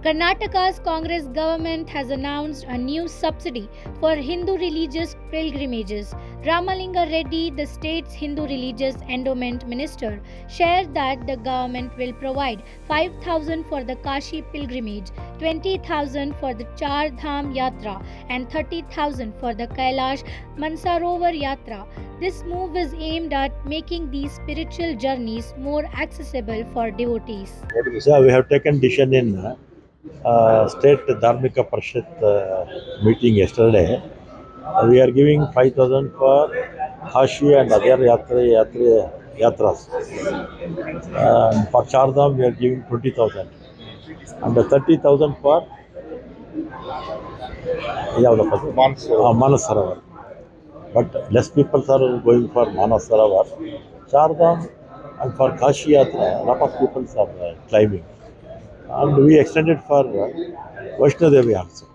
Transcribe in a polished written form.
Karnataka's Congress government has announced a new subsidy for Hindu religious pilgrimages. Ramalinga Reddy, the state's Hindu religious endowment minister, shared that the government will provide 5,000 for the Kashi pilgrimage, 20,000 for the Char Dham Yatra, and 30,000 for the Kailash Mansarovar Yatra. This move is aimed at making these spiritual journeys more accessible for devotees. Yeah, we have taken decision in State Dharmika Parishad meeting yesterday. We are giving 5,000 for Kashi and other yatras. For Chardham, we are giving 20,000 and 30,000 for Manasarovar. But less people are going for Manasarovar. Chardham and for Kashi Yatra, a lot of people are climbing. And we extended for Vaishno Devi also.